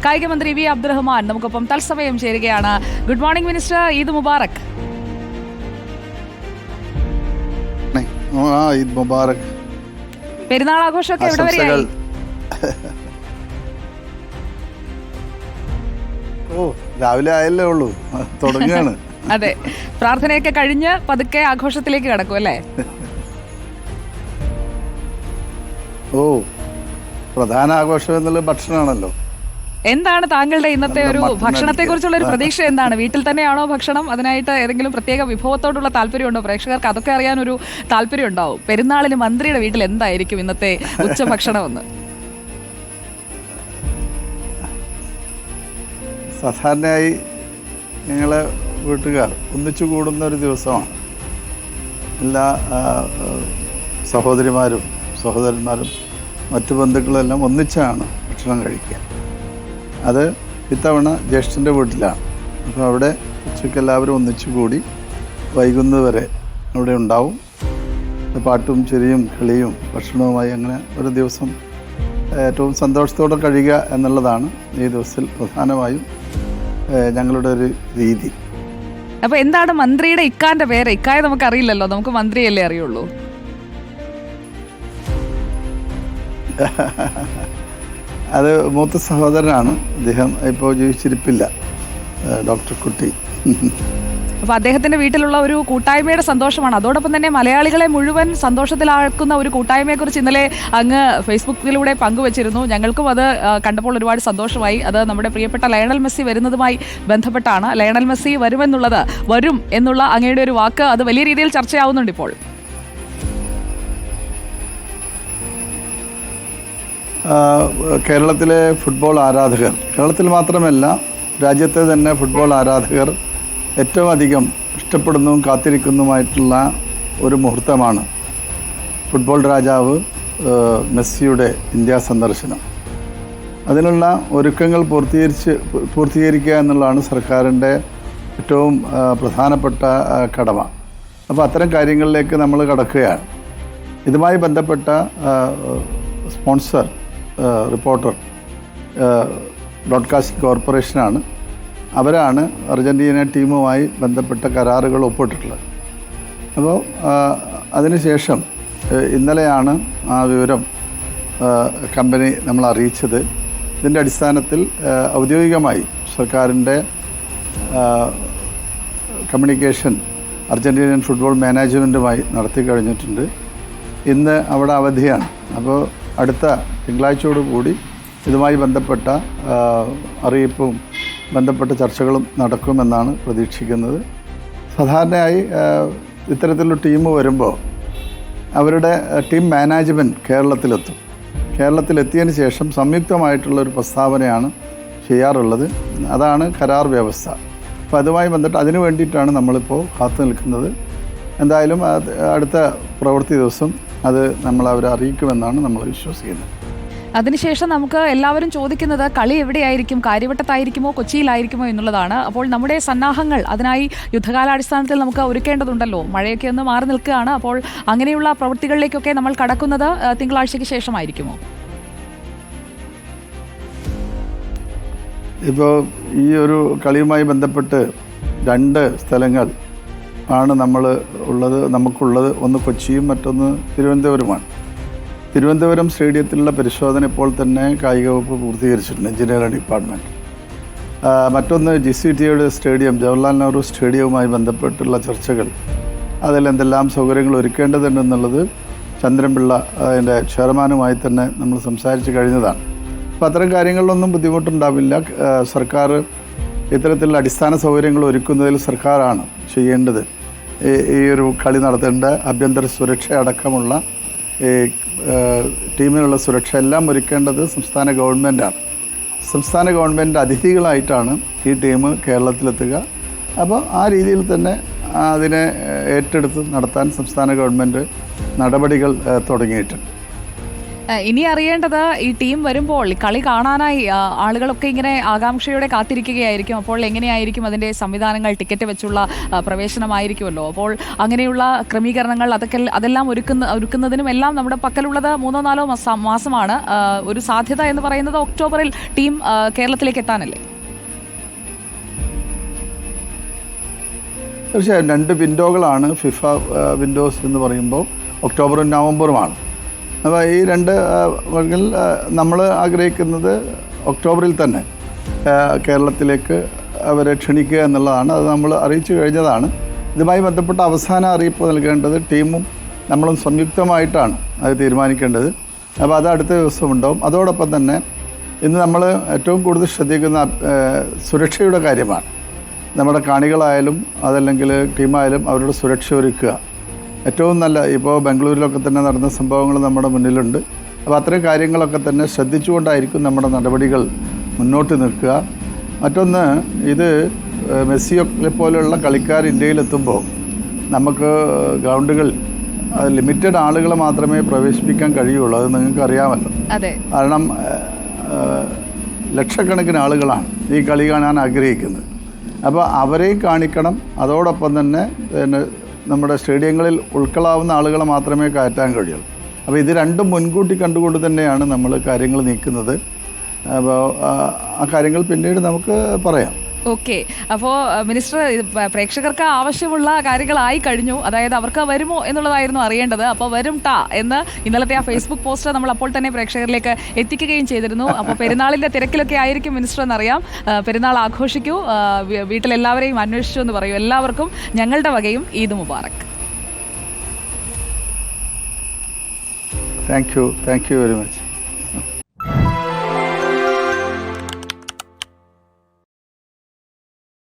കായിക മന്ത്രി വി അബ്ദുറഹ്മാൻ നമുക്കൊപ്പം തത്സമയം ചേരുകയാണ്. Good morning minister, Eid Mubarak. Eid Mubarak. പെരുന്നാൾ ആഘോഷമൊക്കെ എവിടെ വരെയായി? രാവിലെ ആയല്ലേ ഉള്ളൂ, തുടങ്ങുകയാണ്. അതെ, പ്രാർത്ഥനയൊക്കെ കഴിഞ്ഞ് പതുക്കെ ആഘോഷത്തിലേക്ക് കടക്കും അല്ലേ? പ്രധാന ആഘോഷം എന്നുള്ളത് ഭക്ഷണമാണല്ലോ. എന്താണ് താങ്കളുടെ ഇന്നത്തെ ഒരു ഭക്ഷണത്തെ കുറിച്ചുള്ള ഒരു പ്രതീക്ഷ എന്താണ്? വീട്ടിൽ തന്നെയാണോ ഭക്ഷണം? അതിനായിട്ട് ഏതെങ്കിലും പ്രത്യേക വിഭവത്തോടുള്ള താല്പര്യമുണ്ടോ? പ്രേക്ഷകർക്ക് അതൊക്കെ അറിയാനൊരു താല്പര്യം ഉണ്ടാവും. പെരുന്നാളിന് മന്ത്രിയുടെ വീട്ടിൽ എന്തായിരിക്കും ഇന്നത്തെ ഉച്ചഭക്ഷണമെന്ന്? സാധാരണയായി ഞങ്ങളെ വീട്ടുകാർ ഒന്നിച്ചു കൂടുന്ന ഒരു ദിവസമാണ്. എല്ലാ സഹോദരിമാരും സഹോദരന്മാരും മറ്റു ബന്ധുക്കളെല്ലാം ഒന്നിച്ചാണ് ഭക്ഷണം കഴിക്കുക. അത് ഇത്തവണ ജ്യേഷ്ഠൻ്റെ വീട്ടിലാണ്. അപ്പോൾ അവിടെ ഉച്ചയ്ക്ക് എല്ലാവരും ഒന്നിച്ചു കൂടി വൈകുന്നതുവരെ അവിടെ ഉണ്ടാവും. പാട്ടും ചിരിയും കളിയും ഭക്ഷണവുമായി അങ്ങനെ ഒരു ദിവസം ഏറ്റവും സന്തോഷത്തോടെ കഴിയുക എന്നുള്ളതാണ് ഈ ദിവസത്തിൽ പ്രധാനമായും ഞങ്ങളുടെ ഒരു രീതി. അപ്പോൾ എന്താണ് മന്ത്രിയുടെ ഇക്കാന്റെ പേര്? ഇക്കായെ നമുക്ക് അറിയില്ലല്ലോ, നമുക്ക് മന്ത്രിയല്ലേ അറിയുള്ളൂ. അത് മൂത്ത സഹോദരനാണ്. അദ്ദേഹം ഇപ്പോൾ ജീവിച്ചിരിപ്പില്ല, ഡോക്ടർ കുട്ടി. അപ്പോൾ അദ്ദേഹത്തിന്റെ വീട്ടിലുള്ള ഒരു കൂട്ടായ്മയുടെ സന്തോഷമാണ്. അതോടൊപ്പം തന്നെ മലയാളികളെ മുഴുവൻ സന്തോഷത്തിലാക്കുന്ന ഒരു കൂട്ടായ്മയെക്കുറിച്ച് ഇന്നലെ അങ്ങ് ഫേസ്ബുക്കിലൂടെ പങ്കുവച്ചിരുന്നു. ഞങ്ങൾക്കും അത് കണ്ടപ്പോൾ ഒരുപാട് സന്തോഷമായി. അത് നമ്മുടെ പ്രിയപ്പെട്ട ലയണൽ മെസ്സി വരുന്നതുമായി ബന്ധപ്പെട്ടാണ്. ലയണൽ മെസ്സി വരും എന്നുള്ള അങ്ങയുടെ ഒരു വാക്ക് അത് വലിയ രീതിയിൽ ചർച്ചയാവുന്നുണ്ട് ഇപ്പോൾ. കേരളത്തിലെ ഫുട്ബോൾ ആരാധകർ, കേരളത്തിൽ മാത്രമല്ല രാജ്യത്തെ തന്നെ ഫുട്ബോൾ ആരാധകർ ഏറ്റവും അധികം ഇഷ്ടപ്പെടുന്നതും കാത്തിരിക്കുന്നതുമായിട്ടുള്ള ഒരു മുഹൂർത്തമാണ് ഫുട്ബോൾ രാജാവ് മെസ്സിയുടെ ഇന്ത്യ സന്ദർശനം. അതിനുള്ള ഒരുക്കങ്ങൾ പൂർത്തീകരിക്കുക എന്നുള്ളതാണ് സർക്കാരിൻ്റെ ഏറ്റവും പ്രധാനപ്പെട്ട കടമ. അപ്പോൾ അത്തരം കാര്യങ്ങളിലേക്ക് നമ്മൾ കടക്കുകയാണ്. ഇതുമായി ബന്ധപ്പെട്ട സ്പോൺസർ റിപ്പോർട്ടർ ബ്രോഡ്കാസ്റ്റിംഗ് കോർപ്പറേഷനാണ്. അവരാണ് അർജൻറ്റീന ടീമുമായി ബന്ധപ്പെട്ട കരാറുകൾ ഒപ്പിട്ടിട്ടുള്ളത്. അപ്പോൾ അതിനുശേഷം ഇന്നലെയാണ് ആ വിവരം കമ്പനി നമ്മൾ അറിയിച്ചത്. ഇതിൻ്റെ അടിസ്ഥാനത്തിൽ ഔദ്യോഗികമായി സർക്കാരിൻ്റെ കമ്മ്യൂണിക്കേഷൻ അർജൻറ്റീനിയൻ ഫുട്ബോൾ മാനേജ്മെൻറ്റുമായി നടത്തി കഴിഞ്ഞിട്ടുണ്ട്. ഇന്ന് അവിടെ അവധിയാണ്. അപ്പോൾ അടുത്ത തിങ്കളാഴ്ചയോടുകൂടി ഇതുമായി ബന്ധപ്പെട്ട അറിയിപ്പും ബന്ധപ്പെട്ട ചർച്ചകളും നടക്കുമെന്നാണ് പ്രതീക്ഷിക്കുന്നത്. സാധാരണയായി ഇത്തരത്തിലുള്ള ടീം വരുമ്പോൾ അവരുടെ ടീം മാനേജ്മെൻറ്റ് കേരളത്തിലെത്തിയതിന് ശേഷം സംയുക്തമായിട്ടുള്ളൊരു പ്രസ്താവനയാണ് ചെയ്യാറുള്ളത്. അതാണ് കരാർ വ്യവസ്ഥ. അപ്പോൾ അതുമായി ബന്ധപ്പെട്ട് അതിനു വേണ്ടിയിട്ടാണ് നമ്മളിപ്പോൾ കാത്തു നിൽക്കുന്നത്. എന്തായാലും അടുത്ത പ്രവൃത്തി ദിവസം അത് അവരെ അറിയിക്കുമെന്നാണ് നമ്മൾ വിശ്വസിക്കുന്നത്. അതിനുശേഷം നമുക്ക് എല്ലാവരും ചോദിക്കുന്നത് കളി എവിടെയായിരിക്കും? കാര്യവട്ടത്തായിരിക്കുമോ കൊച്ചിയിലായിരിക്കുമോ എന്നുള്ളതാണ്. അപ്പോൾ നമ്മുടെ സന്നാഹങ്ങൾ അതിനായി യുദ്ധകാലാടിസ്ഥാനത്തിൽ നമുക്ക് ഒരുക്കേണ്ടതുണ്ടല്ലോ. മഴയൊക്കെ ഒന്ന് മാറി നിൽക്കുകയാണ്. അപ്പോൾ അങ്ങനെയുള്ള പ്രവൃത്തികളിലേക്കൊക്കെ നമ്മൾ കടക്കുന്നത് തിങ്കളാഴ്ചയ്ക്ക് ശേഷമായിരിക്കുമോ? ഇപ്പോൾ ഈ ഒരു കളിയുമായി ബന്ധപ്പെട്ട് 2 സ്ഥലങ്ങൾ ആണ് നമുക്കുള്ളത്. ഒന്ന് കൊച്ചിയും മറ്റൊന്ന് തിരുവനന്തപുരമാണ്. തിരുവനന്തപുരം സ്റ്റേഡിയത്തിലുള്ള പരിശോധന ഇപ്പോൾ തന്നെ കായിക വകുപ്പ് പൂർത്തീകരിച്ചിട്ടുണ്ട്, എഞ്ചിനീയറിംഗ് ഡിപ്പാർട്ട്മെൻറ്റ്. മറ്റൊന്ന് GCTയുടെ സ്റ്റേഡിയം, ജവഹർലാൽ നെഹ്റു സ്റ്റേഡിയവുമായി ബന്ധപ്പെട്ടുള്ള ചർച്ചകൾ, അതിൽ എന്തെല്ലാം സൗകര്യങ്ങൾ ഒരുക്കേണ്ടതുണ്ടെന്നുള്ളത് ചന്ദ്രൻപിള്ള അതിൻ്റെ ചെയർമാനുമായി തന്നെ നമ്മൾ സംസാരിച്ച് കഴിഞ്ഞതാണ്. അപ്പോൾ അത്തരം കാര്യങ്ങളിലൊന്നും ബുദ്ധിമുട്ടുണ്ടാവില്ല. സർക്കാർ ഇത്തരത്തിലുള്ള അടിസ്ഥാന സൗകര്യങ്ങൾ ഒരുക്കുന്നതിൽ സർക്കാരാണ് ചെയ്യേണ്ടത്. ഈ ഒരു കളി നടത്തേണ്ട ആഭ്യന്തര സുരക്ഷ അടക്കമുള്ള ടീമിനുള്ള സുരക്ഷ എല്ലാം ഒരുക്കേണ്ടത് സംസ്ഥാന ഗവൺമെൻറ്റാണ്. സംസ്ഥാന ഗവൺമെൻറ് അതിഥികളായിട്ടാണ് ഈ ടീം കേരളത്തിലെത്തുക. അപ്പോൾ ആ രീതിയിൽ തന്നെ അതിനെ ഏറ്റെടുത്ത് നടത്താൻ സംസ്ഥാന ഗവൺമെൻറ് നടപടികൾ തുടങ്ങിയിട്ടുണ്ട്. ഇനി അറിയേണ്ടത് ഈ ടീം വരുമ്പോൾ കളി കാണാനായി ആളുകളൊക്കെ ഇങ്ങനെ ആകാംക്ഷയോടെ കാത്തിരിക്കുകയായിരിക്കും. അപ്പോൾ എങ്ങനെയായിരിക്കും അതിന്റെ സംവിധാനങ്ങൾ, ടിക്കറ്റ് വെച്ചുള്ള പ്രവേശനമായിരിക്കുമല്ലോ. അപ്പോൾ അങ്ങനെയുള്ള ക്രമീകരണങ്ങൾ അതെല്ലാം ഒരുക്കുന്നതിനും എല്ലാം നമ്മുടെ പക്കലുള്ളത് 3-4 മാസമാണ്. ഒരു സാധ്യത എന്ന് പറയുന്നത് ഒക്ടോബറിൽ ടീം കേരളത്തിലേക്ക് എത്താനല്ലേ? തീർച്ചയായും 2 വിൻഡോകളാണ് ഫിഫ വിൻഡോസ് എന്ന് പറയുമ്പോൾ, ഒക്ടോബറും നവംബറുമാണ്. അപ്പോൾ ഈ 2 നമ്മൾ ആഗ്രഹിക്കുന്നത് ഒക്ടോബറിൽ തന്നെ കേരളത്തിലേക്ക് അവരെ ക്ഷണിക്കുക എന്നുള്ളതാണ്. അത് നമ്മൾ അറിയിച്ചു കഴിഞ്ഞതാണ്. ഇതുമായി ബന്ധപ്പെട്ട അവസാന അറിയിപ്പ് നൽകേണ്ടത് ടീമും നമ്മളും സംയുക്തമായിട്ടാണ് അത് തീരുമാനിക്കേണ്ടത്. അപ്പോൾ അത് അടുത്ത ദിവസം ഉണ്ടാവും. അതോടൊപ്പം തന്നെ ഇന്ന് നമ്മൾ ഏറ്റവും കൂടുതൽ ശ്രദ്ധിക്കുന്ന സുരക്ഷയുടെ കാര്യമാണ്. നമ്മുടെ കാണികളായാലും അതല്ലെങ്കിൽ ടീമായാലും അവരുടെ സുരക്ഷ ഒരുക്കുക. ഏറ്റവും നല്ല, ഇപ്പോൾ ബാംഗ്ലൂരിലൊക്കെ തന്നെ നടന്ന സംഭവങ്ങൾ നമ്മുടെ മുന്നിലുണ്ട്. അപ്പോൾ അത്തരം കാര്യങ്ങളൊക്കെ തന്നെ ശ്രദ്ധിച്ചുകൊണ്ടായിരിക്കും നമ്മുടെ നടപടികൾ മുന്നോട്ട് നിൽക്കുക. മറ്റൊന്ന്, ഇത് മെസ്സിയൊക്കെ പോലെയുള്ള കളിക്കാർ ഇന്ത്യയിലെത്തുമ്പോൾ നമുക്ക് ഗ്രൗണ്ടുകൾ ലിമിറ്റഡ് ആളുകളെ മാത്രമേ പ്രവേശിപ്പിക്കാൻ കഴിയുള്ളൂ. അത് നിങ്ങൾക്ക് അറിയാമല്ലോ. കാരണം ലക്ഷക്കണക്കിന് ആളുകളാണ് ഈ കളി കാണാൻ ആഗ്രഹിക്കുന്നത്. അപ്പോൾ അവരെയും കാണിക്കണം. അതോടൊപ്പം തന്നെ നമ്മുടെ സ്റ്റേഡിയങ്ങളിൽ ഉൾക്കൊള്ളാവുന്ന ആളുകളെ മാത്രമേ കയറ്റാൻ കഴിയുള്ളൂ. അപ്പോൾ ഇത് രണ്ടും മുൻകൂട്ടി കണ്ടുകൊണ്ട് തന്നെയാണ് നമ്മൾ കാര്യങ്ങൾ നീക്കുന്നത്. അപ്പോൾ ആ കാര്യങ്ങൾ പിന്നീട് നമുക്ക് പറയാം. ഓക്കെ. അപ്പോൾ മിനിസ്റ്റർ, പ്രേക്ഷകർക്ക് ആവശ്യമുള്ള കാര്യങ്ങളായി കഴിഞ്ഞു. അതായത് അവർക്ക് വരുമോ എന്നുള്ളതായിരുന്നു അറിയേണ്ടത്. അപ്പോൾ വരും എന്ന് ഇന്നലത്തെ ആ ഫേസ്ബുക്ക് പോസ്റ്റ് നമ്മൾ അപ്പോൾ തന്നെ പ്രേക്ഷകരിലേക്ക് എത്തിക്കുകയും ചെയ്തിരുന്നു. അപ്പോൾ പെരുന്നാളിൻ്റെ തിരക്കിലൊക്കെ ആയിരിക്കും മിനിസ്റ്റർ എന്നറിയാം. പെരുന്നാൾ ആഘോഷിക്കൂ, വീട്ടിലെല്ലാവരെയും അന്വേഷിച്ചു എന്ന് പറയൂ. എല്ലാവർക്കും ഞങ്ങളുടെ വകയും ഈദ് മുബാറക്. Thank you very much.